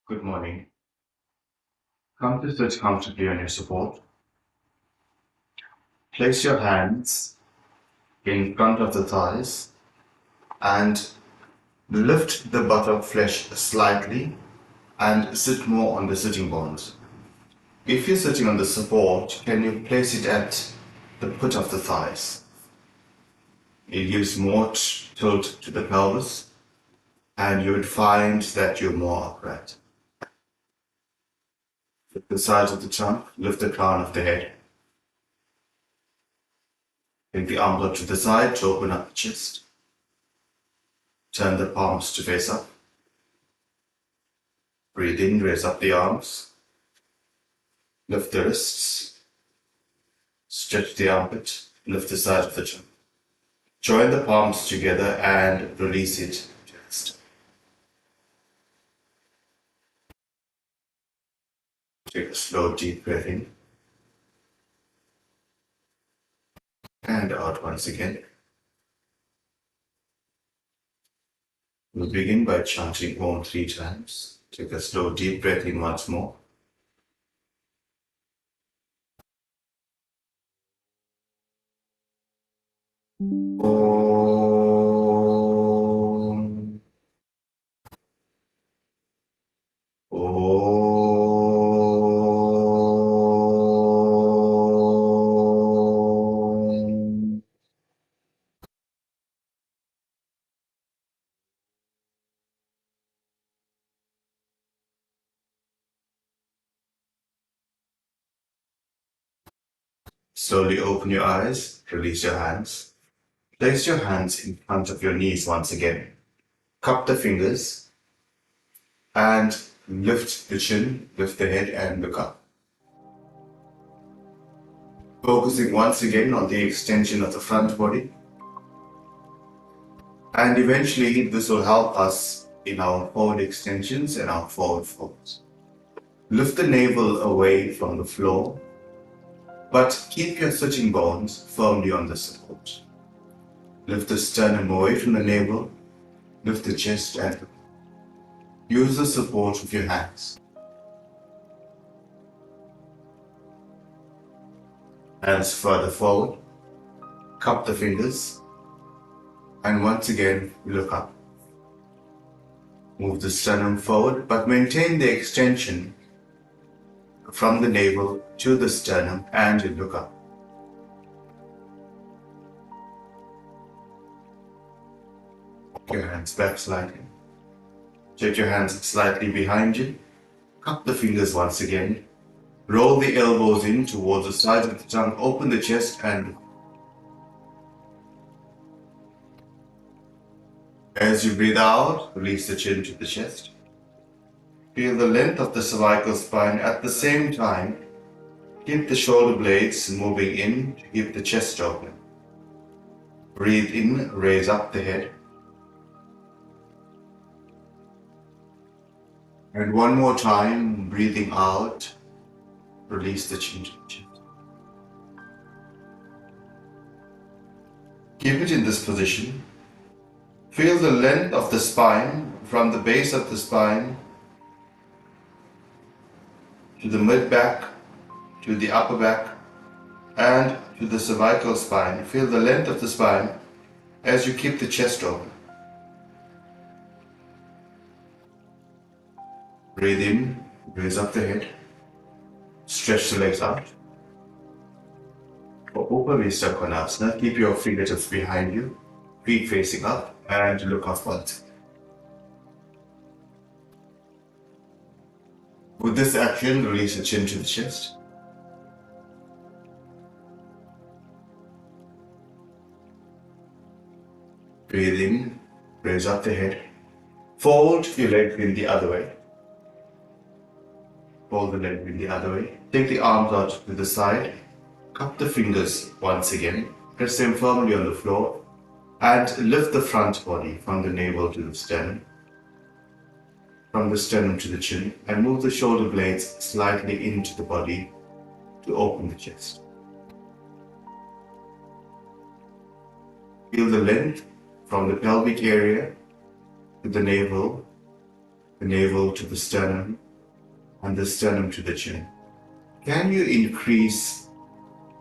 Good morning. Come to sit comfortably on your support. Place your hands in front of the thighs and lift the buttock flesh slightly and sit more on the sitting bones. If you're sitting on the support, can you place it at the pit of the thighs? It gives more tilt to the pelvis and you would find that you're more upright. Lift the sides of the trunk, lift the crown of the head. Take the arms up to the side to open up the chest. Turn the palms to face up. Breathe in, raise up the arms. Lift the wrists. Stretch the armpit. Lift the side of the chin. Join the palms together and release it to rest. Take a slow, deep breath in. And out once again. We'll begin by chanting Om 3 times. Take a slow, deep breath in once more. Om. Om. Slowly open your eyes, release your hands. Place your hands in front of your knees once again. Cup the fingers and lift the chin, lift the head and look up. Focusing once again on the extension of the front body. And eventually this will help us in our forward extensions and our forward folds. Lift the navel away from the floor, but keep your sitting bones firmly on the support. Lift the sternum away from the navel, lift the chest and use the support of your hands. Hands further forward, cup the fingers, and once again look up. Move the sternum forward, but maintain the extension from the navel to the sternum and look up. Walk your hands back slightly. Take your hands slightly behind you. Cup the fingers once again. Roll the elbows in towards the sides of the tongue. Open the chest and as you breathe out, release the chin to the chest. Feel the length of the cervical spine. At the same time, keep the shoulder blades moving in to keep the chest open. Breathe in, raise up the head. And one more time, breathing out, release the chin to the chest. Keep it in this position. Feel the length of the spine from the base of the spine to the mid back, to the upper back, and to the cervical spine. Feel the length of the spine as you keep the chest open. Breathe in, raise up the head, stretch the legs out. For Upavista Konasana, keep your fingertips behind you, feet facing up, and look upwards. With this action, release the chin to the chest. Breathe in, raise up the head. Fold your leg in the other way. Fold the leg in the other way. Take the arms out to the side. Cup the fingers once again. Press them firmly on the floor. And lift the front body from the navel to the sternum. From the sternum to the chin. And move the shoulder blades slightly into the body to open the chest. Feel the length from the pelvic area to the navel, the navel to the sternum, and the sternum to the chin. Can you increase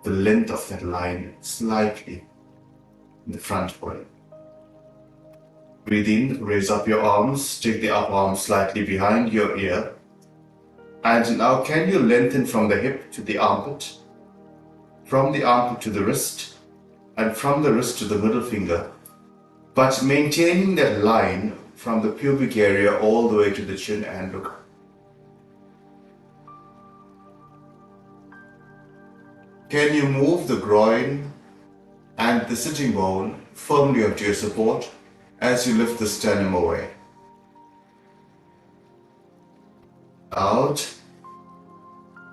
the length of that line slightly in the front body? Breathe in, raise up your arms, take the upper arm slightly behind your ear. And now can you lengthen from the hip to the armpit, from the armpit to the wrist, and from the wrist to the middle finger, but maintaining that line from the pubic area all the way to the chin and look up. Can you move the groin and the sitting bone firmly onto your support as you lift the sternum away? Out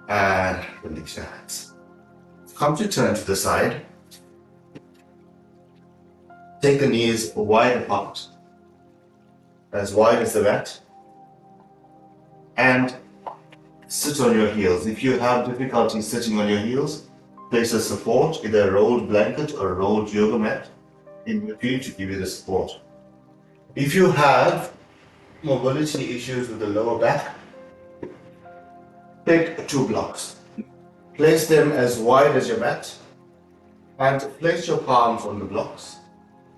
and release your hands. Come to turn to the side. Take the knees wide apart, as wide as the mat, and sit on your heels. If you have difficulty sitting on your heels, place a support, either a rolled blanket or a rolled yoga mat in between to give you the support. If you have mobility issues with the lower back, take 2 blocks. Place them as wide as your mat and place your palms on the blocks.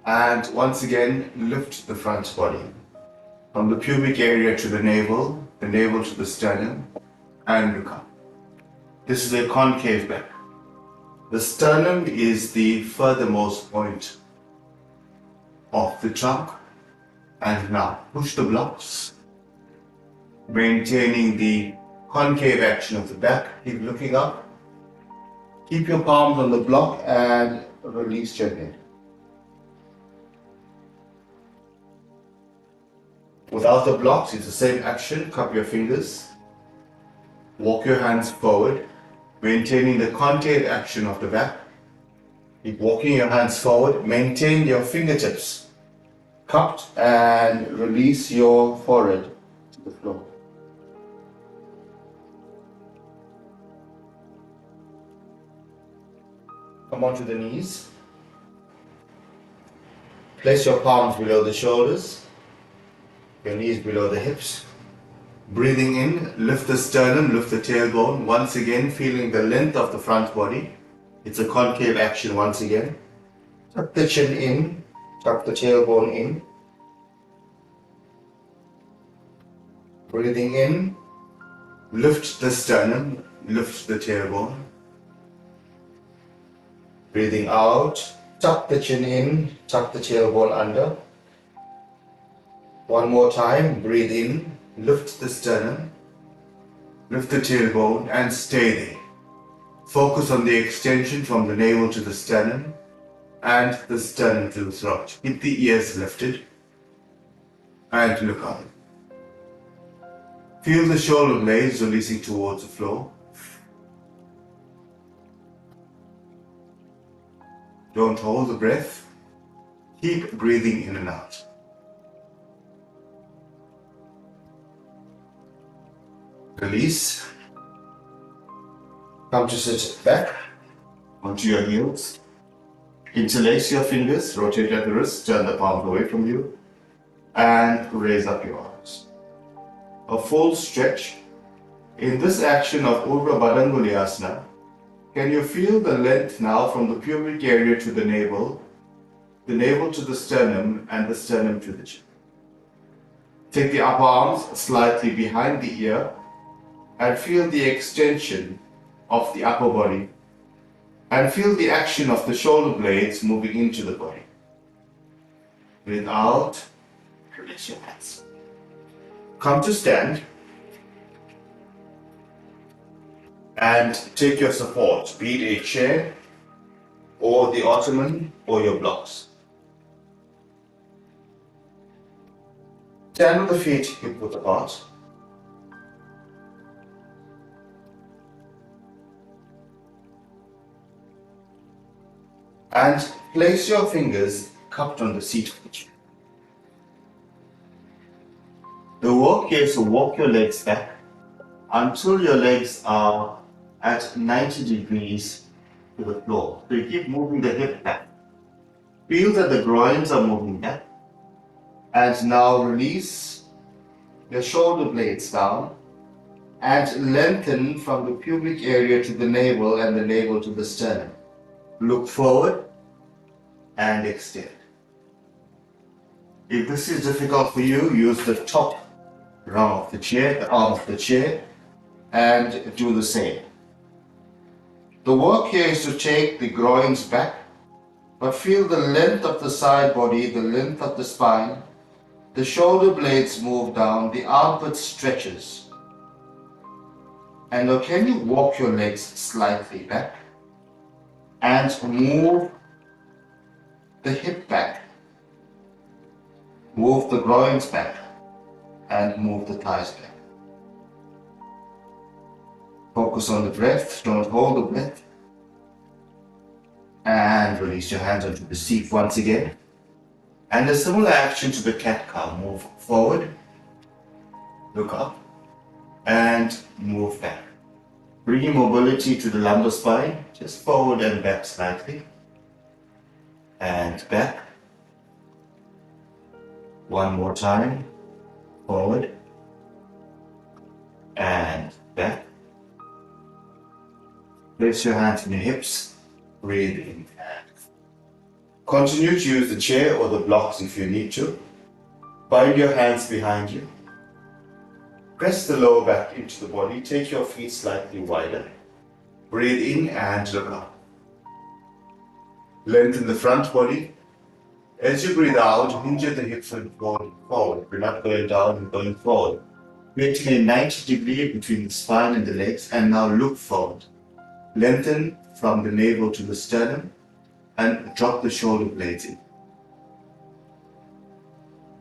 And once again, lift the front body from the pubic area to the navel to the sternum, and look up. This is a concave back. The sternum is the furthermost point of the trunk. And now push the blocks, maintaining the concave action of the back. Keep looking up. Keep your palms on the block and release your head. Without the blocks, it's the same action. Cup your fingers. Walk your hands forward, maintaining the concave action of the back. Keep walking your hands forward. Maintain your fingertips cupped and release your forehead to the floor. Come onto the knees. Place your palms below the shoulders, your knees below the hips. Breathing in, lift the sternum, lift the tailbone. Once again, feeling the length of the front body. It's a concave action once again. Tuck the chin in, tuck the tailbone in. Breathing in, lift the sternum, lift the tailbone. Breathing out, tuck the chin in, tuck the tailbone under. One more time, breathe in, lift the sternum, lift the tailbone and stay there. Focus on the extension from the navel to the sternum and the sternum to the throat. Keep the ears lifted and look up. Feel the shoulder blades releasing towards the floor. Don't hold the breath. Keep breathing in and out. Release. Come to sit back onto your heels. Interlace your fingers, rotate at the wrist, turn the palms away from you, and raise up your arms. A full stretch. In this action of Urdhva Badanguli Asana, can you feel the length now from the pubic area to the navel to the sternum, and the sternum to the chin? Take the upper arms slightly behind the ear and feel the extension of the upper body and feel the action of the shoulder blades moving into the body. Breathe out, release your hands. Come to stand and take your support, be it a chair or the ottoman or your blocks. Stand with the feet hip width apart. And place your fingers cupped on the seat of the chair. The work here is to walk your legs back until your legs are at 90 degrees to the floor. So you keep moving the hip back. Feel that the groins are moving back. And now release your shoulder blades down and lengthen from the pubic area to the navel and the navel to the sternum. Look forward and extend. If this is difficult for you, use the top rung of the chair, the arm of the chair, and do the same. The work here is to take the groins back, but feel the length of the side body, the length of the spine. The shoulder blades move down, the armpit stretches. And now can you walk your legs slightly back and move the hip back, move the groins back, and move the thighs back. Focus on the breath, don't hold the breath. And release your hands onto the seat once again. And a similar action to the cat-cow. Move forward, look up, and move back. Bringing mobility to the lumbar spine, just forward and back slightly. And back. One more time. Forward. And back. Place your hands on your hips. Breathe in. Continue to use the chair or the blocks if you need to. Bind your hands behind you. Press the lower back into the body. Take your feet slightly wider. Breathe in and look up. Lengthen the front body. As you breathe out, hinge at the hips and forward. We're not going down, we're going forward. Creating a 90 degree between the spine and the legs, and now look forward. Lengthen from the navel to the sternum and drop the shoulder blades in.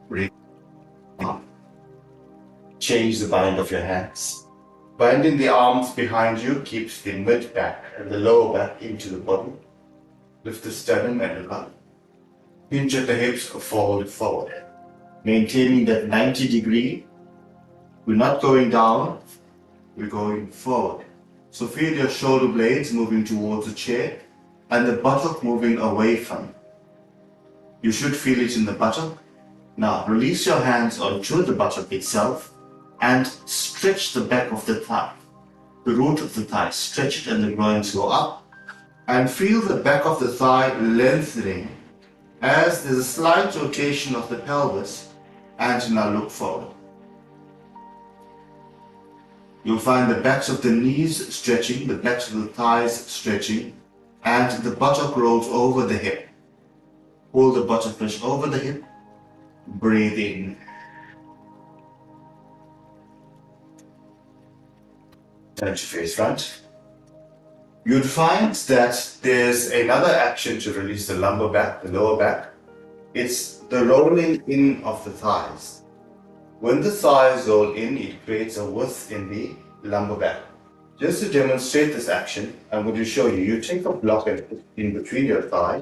Breathe up. Change the bind of your hands. Binding the arms behind you keeps the mid back and the lower back into the body. Lift the sternum and look up. Hinge at the hips, fold forward. Maintaining that 90 degree. We're not going down, we're going forward. So feel your shoulder blades moving towards the chair and the buttock moving away from you. You should feel it in the buttock. Now release your hands onto the buttock itself and stretch the back of the thigh. The root of the thigh, stretch it and the groins go up. And feel the back of the thigh lengthening as there's a slight rotation of the pelvis, and now look forward. You'll find the backs of the knees stretching, the backs of the thighs stretching, and the buttock rolls over the hip. Hold the buttock flesh over the hip. Breathe in. Turn to face front. You'd find that there's another action to release the lumbar back, the lower back. It's the rolling in of the thighs. When the thighs roll in, it creates a width in the lumbar back. Just to demonstrate this action, I'm going to show you. You take a block in between your thigh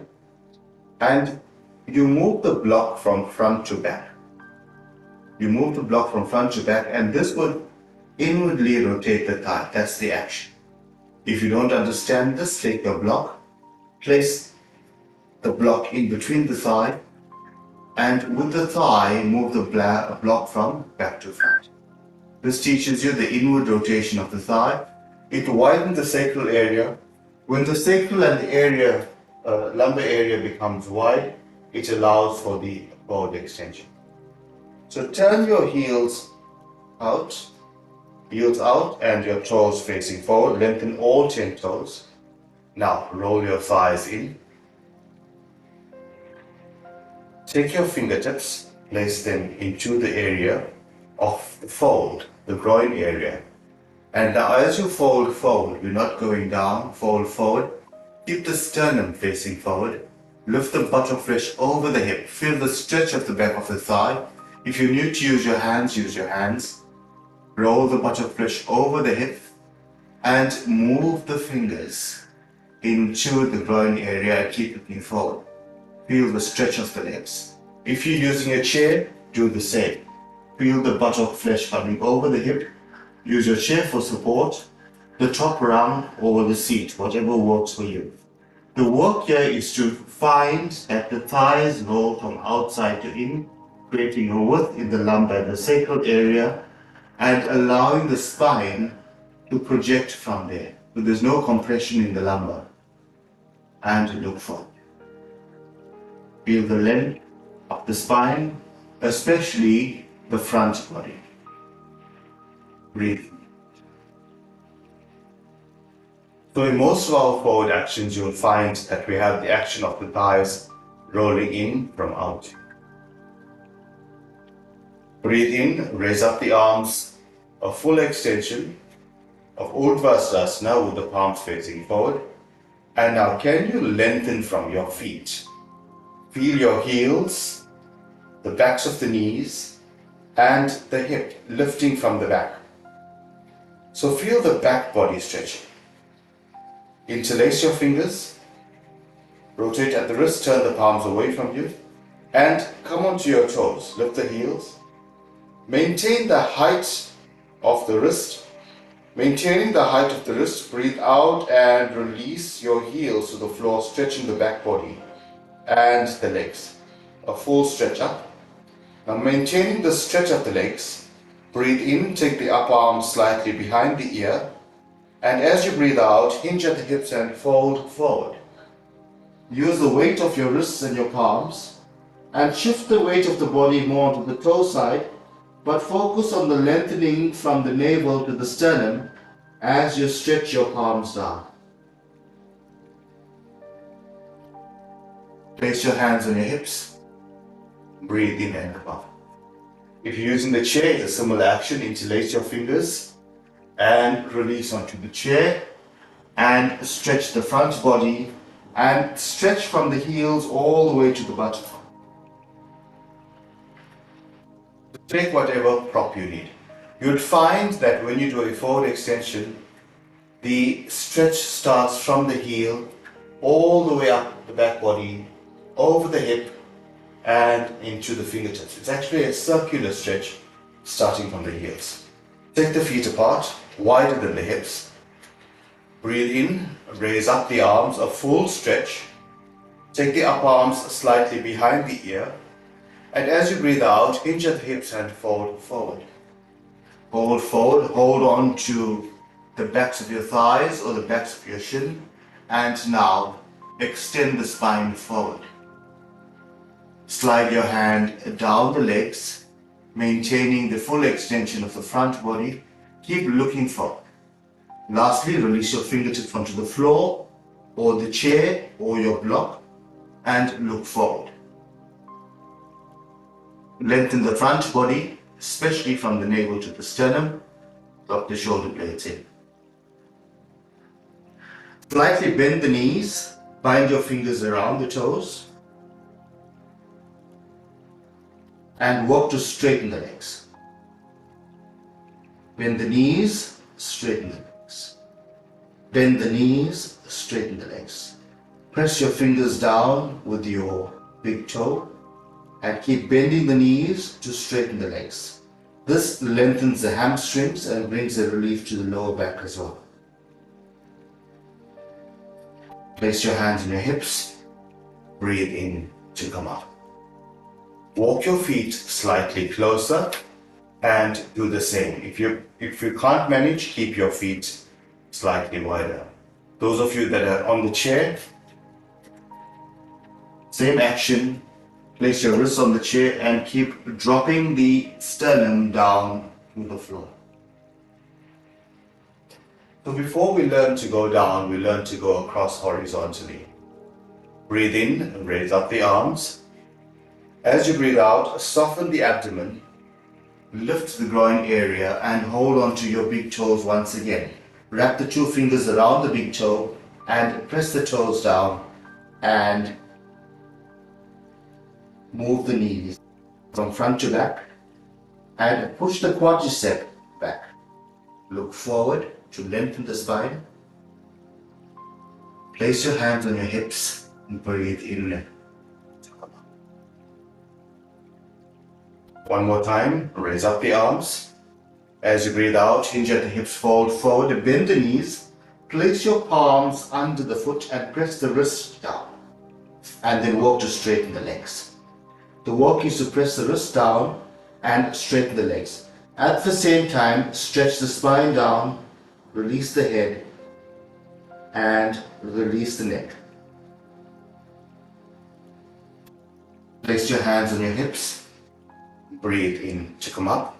and you move the block from front to back. You move the block from front to back, and this would inwardly rotate the thigh. That's the action. If you don't understand this, take your block, place the block in between the thigh, and with the thigh, move the block from back to front. This teaches you the inward rotation of the thigh. It widens the sacral area. When the sacral and the lumbar area becomes wide, it allows for the forward extension. So turn your heels out, and your toes facing forward. Lengthen all 10 toes. Now roll your thighs in. Take your fingertips, place them into the area of the fold, the groin area. And now as you fold forward, you're not going down, fold forward. Keep the sternum facing forward. Lift the buttock flesh over the hip. Feel the stretch of the back of the thigh. If you need to use your hands, use your hands. Roll the buttock flesh over the hip and move the fingers into the groin area and keep looking forward. Feel the stretch of the legs. If you're using a chair, do the same. Feel the buttock flesh coming over the hip. Use your chair for support, the top rung or the seat, whatever works for you. The work here is to find that the thighs roll from outside to in creating a width in the lumbar and the sacral area and allowing the spine to project from there. So there's no compression in the lumbar. And look forward. Feel the length of the spine, especially the front body. Breathe. So in most of our forward actions, you'll find that we have the action of the thighs rolling in from out. Breathe in, raise up the arms, a full extension of Urdhva with the palms facing forward. And now can you lengthen from your feet? Feel your heels, the backs of the knees, and the hip lifting from the back. So feel the back body stretching. Interlace your fingers, rotate at the wrist, turn the palms away from you, and come onto your toes. Lift the heels. Maintain the height of the wrist. Maintaining the height of the wrist, breathe out and release your heels to the floor, stretching the back body and the legs. A full stretch up. Now maintaining the stretch of the legs, breathe in, take the upper arm slightly behind the ear, and as you breathe out, hinge at the hips and fold forward. Use the weight of your wrists and your palms and shift the weight of the body more to the toe side, but focus on the lengthening from the navel to the sternum as you stretch your palms down. Place your hands on your hips. Breathe in and come up. If you're using the chair, it's a similar action. Interlace your fingers and release onto the chair and stretch the front body and stretch from the heels all the way to the bottom. Take whatever prop you need. You'd find that when you do a forward extension, the stretch starts from the heel all the way up the back body, over the hip and into the fingertips. It's actually a circular stretch starting from the heels. Take the feet apart, wider than the hips. Breathe in, raise up the arms, a full stretch. Take the upper arms slightly behind the ear. And as you breathe out, hinge at the hips and fold forward. Fold forward, hold on to the backs of your thighs or the backs of your shin. And now extend the spine forward. Slide your hand down the legs, maintaining the full extension of the front body. Keep looking forward. Lastly, release your fingertips onto the floor or the chair or your block and look forward. Lengthen the front body, especially from the navel to the sternum. Lock the shoulder blades in. Slightly bend the knees, bind your fingers around the toes, and work to straighten the legs. Bend the knees, straighten the legs. Bend the knees, straighten the legs. Press your fingers down with your big toe and keep bending the knees to straighten the legs. This lengthens the hamstrings and brings a relief to the lower back as well. Place your hands on your hips. Breathe in to come up. Walk your feet slightly closer and do the same. If you can't manage, keep your feet slightly wider. Those of you that are on the chair, same action. Place your wrists on the chair and keep dropping the sternum down to the floor. So before we learn to go down, we learn to go across horizontally. Breathe in and raise up the arms. As you breathe out, soften the abdomen, lift the groin area and hold on to your big toes once again. Wrap the two fingers around the big toe and press the toes down and move the knees from front to back and push the quadricep back. Look forward to lengthen the spine. Place your hands on your hips and breathe in. One more time, raise up the arms. As you breathe out, hinge at the hips, fold forward, bend the knees. Place your palms under the foot and press the wrist down. And then work to straighten the legs. The work is to press the wrist down and straighten the legs. At the same time, stretch the spine down, release the head, and release the neck. Place your hands on your hips. Breathe in to come up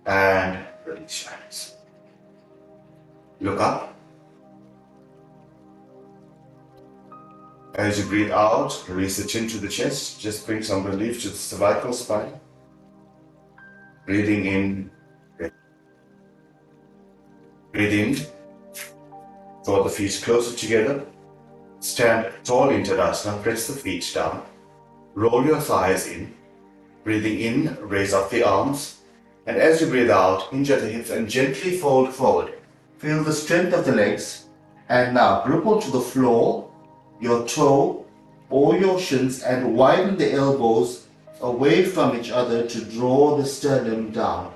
and release your hands. Look up. As you breathe out, release the chin to the chest. Just bring some relief to the cervical spine. Breathing in. Breathe in. Draw the feet closer together. Stand tall in Tadasana. Press the feet down. Roll your thighs in. Breathing in, raise up the arms. And as you breathe out, hinge at the hips and gently fold forward. Feel the strength of the legs. And now grip onto the floor, your toe or your shins, and widen the elbows away from each other to draw the sternum down.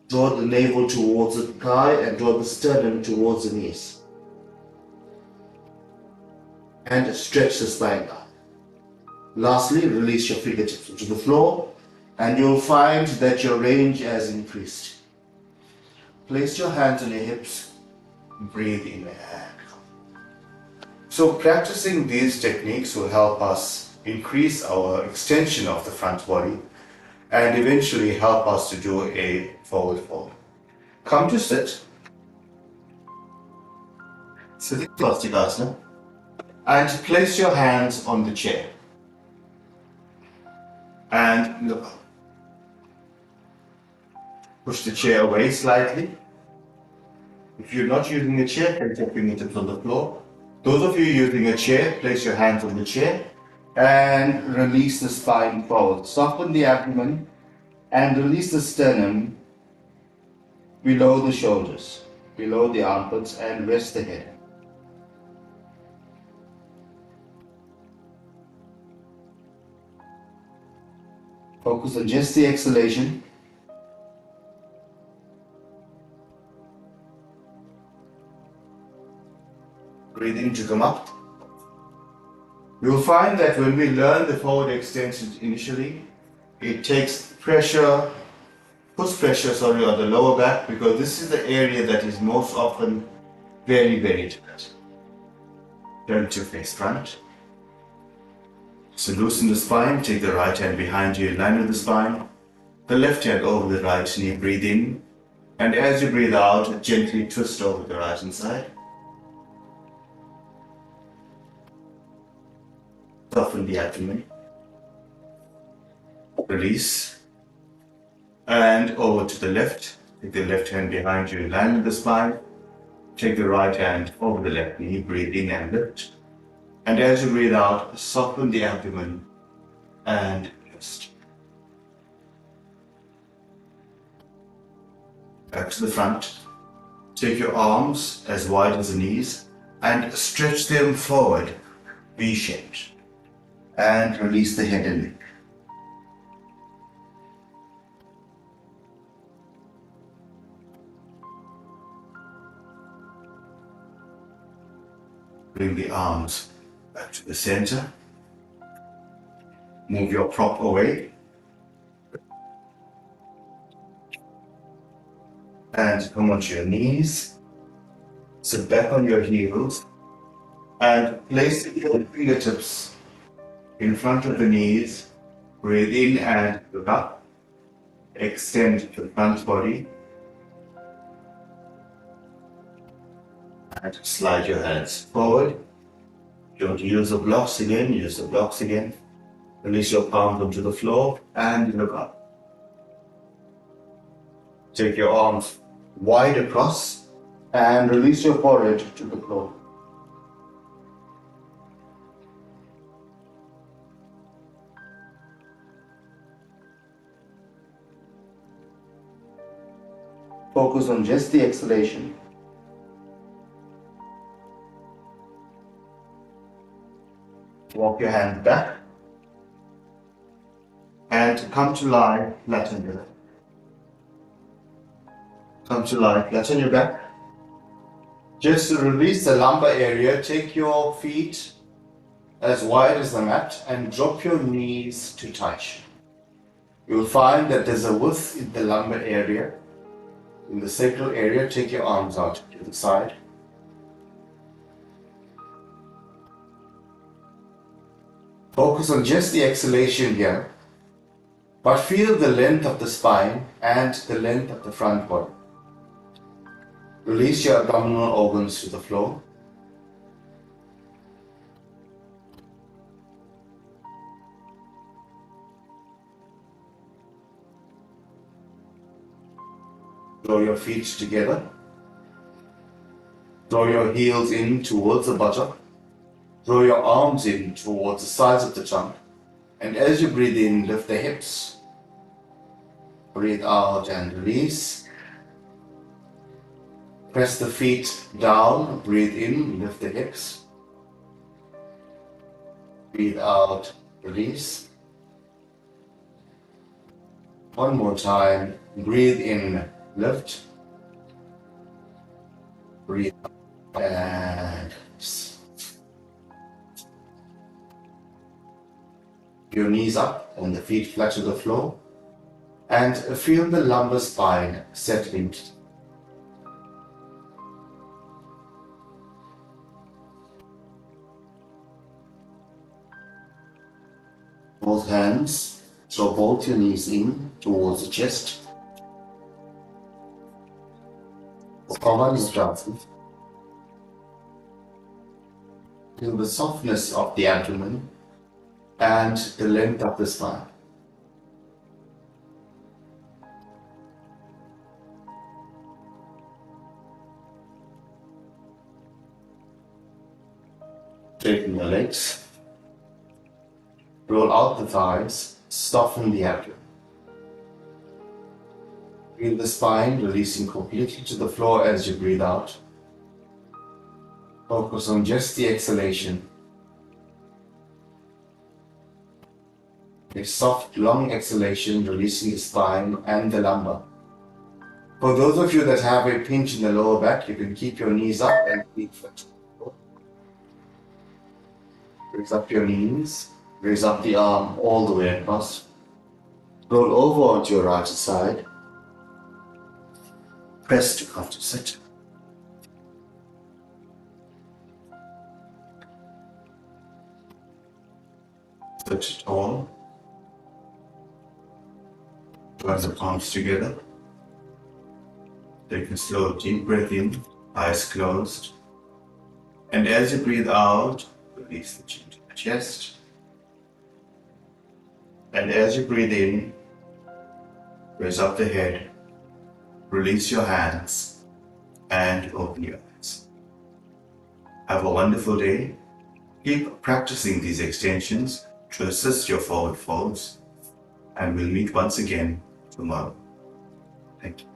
Draw the navel towards the thigh and draw the sternum towards the knees. And stretch the spine down. Lastly, release your fingertips to the floor and you'll find that your range has increased. Place your hands on your hips. Breathe in and come. So practicing these techniques will help us increase our extension of the front body and eventually help us to do a forward fold. Come to sit. Sitting Swastikasana. And place your hands on the chair. And look up. Push the chair away slightly. If you're not using a chair, place your fingertips on the floor. Those of you using a chair, place your hands on the chair and release the spine forward. Soften the abdomen and release the sternum below the shoulders, below the armpits, and rest the head. Focus on just the exhalation. Breathe in to come up. You'll find that when we learn the forward extension initially, it takes pressure, puts pressure on the lower back, because this is the area that is most often very, very tight. Turn to face front. So loosen the spine, take the right hand behind you in line with the spine, the left hand over the right knee, breathe in, and as you breathe out, gently twist over the right hand side. Soften the abdomen, release, and over to the left, take the left hand behind you in line with the spine, take the right hand over the left knee, breathe in and lift. And as you breathe out, soften the abdomen and rest. Back to the front. Take your arms as wide as the knees and stretch them forward, V-shaped. And release the head and neck. Bring the arms back to the center. Move your prop away. And come onto your knees. Sit back on your heels. And place your fingertips in front of the knees. Breathe in and look up. Extend the front body. And slide your hands forward. Don't use the blocks again, use the blocks again. Release your palms onto the floor and look up. Take your arms wide across and release your forehead to the floor. Focus on just the exhalation. Walk your hands back and come to lie flat on your back. Come to lie flat on your back. Just to release the lumbar area, take your feet as wide as the mat and drop your knees to touch. You'll find that there's a width in the lumbar area. In the sacral area, take your arms out to the side. Focus on just the exhalation here, but feel the length of the spine and the length of the front body. Release your abdominal organs to the floor. Draw your feet together. Draw your heels in towards the buttock. Draw your arms in towards the sides of the trunk. And as you breathe in, lift the hips. Breathe out and release. Press the feet down. Breathe in, lift the hips. Breathe out, release. One more time. Breathe in, lift. Breathe out and release. Your knees up and the feet flat to the floor. And feel the lumbar spine settling. Both hands, draw both your knees in towards the chest. Feel the softness of the abdomen and the length of the spine. Straighten the legs. Roll out the thighs. Soften the abdomen. Feel the spine releasing completely to the floor as you breathe out. Focus on just the exhalation. A soft, long exhalation releasing the spine and the lumbar. For those of you that have a pinch in the lower back, you can keep your knees up and feet flat. Raise up your knees, raise up the arm all the way across. Roll over onto your right side. Press to come to sit. Sit tall. Join the palms together. Take a slow, deep breath in, eyes closed. And as you breathe out, release the chin to the chest. And as you breathe in, raise up the head, release your hands, and open your eyes. Have a wonderful day. Keep practicing these extensions to assist your forward folds, and we'll meet once again tomorrow. Thank you.